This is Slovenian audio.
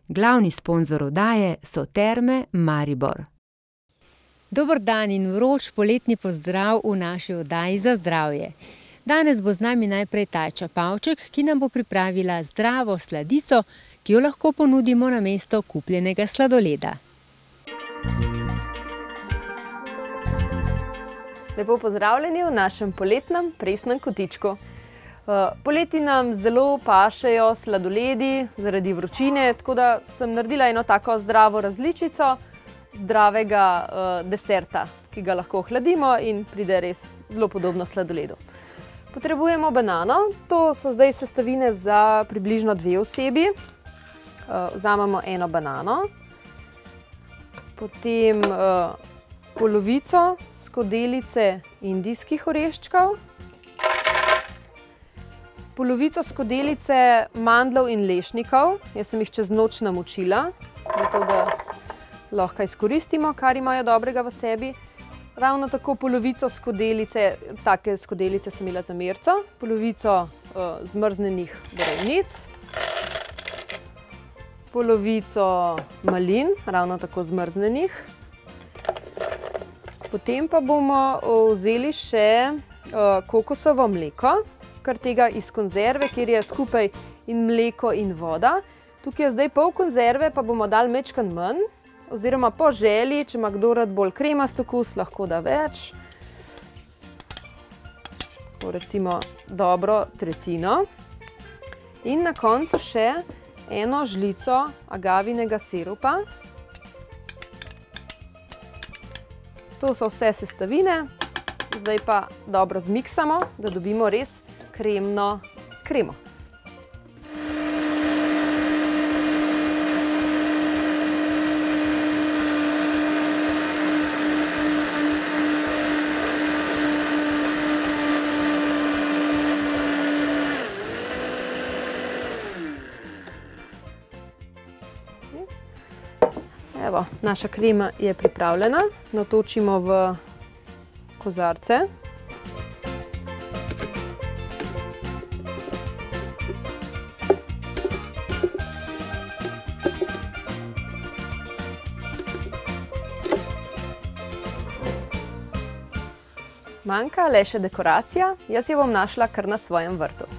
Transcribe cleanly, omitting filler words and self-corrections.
Glavni sponzor oddaje so Terme Maribor. Dober dan in vroč poletni pozdrav v naši oddaji Za zdravje. Danes bo z nami najprej Tajča Pavček, ki nam bo pripravila zdravo sladico, ki jo lahko ponudimo namesto kupljenega sladoleda. Lepo pozdravljeni v našem poletnem presnem kotičku. Poleti nam zelo pašejo sladoledi zaradi vročine, tako da sem naredila eno tako zdravo različico zdravega deserta, ki ga lahko ohladimo in pride res zelo podobno sladoledu. Potrebujemo banano, to so zdaj sestavine za približno 2 osebi. Vzamemo eno banano, potem polovico skodelice indijskih oreščkov, polovico skodelice mandljev in lešnikov. Jaz sem jih čez noč namočila, zato da lahko izkoristimo, kar imajo dobrega v sebi. Ravno tako polovico skodelice, take skodelice sem imela za merico, polovico zmrznenih borovnic, polovico malin, ravno tako zmrznenih. Potem pa bomo vzeli še kokosovo mleko, kar tega iz konzerve, kjer je skupaj in mleko in voda. Tukaj je zdaj pol konzerve, pa bomo dali majčkeno manj, oziroma po želji, če ima kdo rad bolj kremast okus, lahko da več. Recimo dobro tretjino. In na koncu še eno žlico agavinega sirupa. To so vse sestavine, zdaj pa dobro zmiksamo, da dobimo res kremno kremo. Evo, naša krema je pripravljena, natočimo v kozarce. Manjka le še dekoracija, jaz jo bom našla kar na svojem vrtu.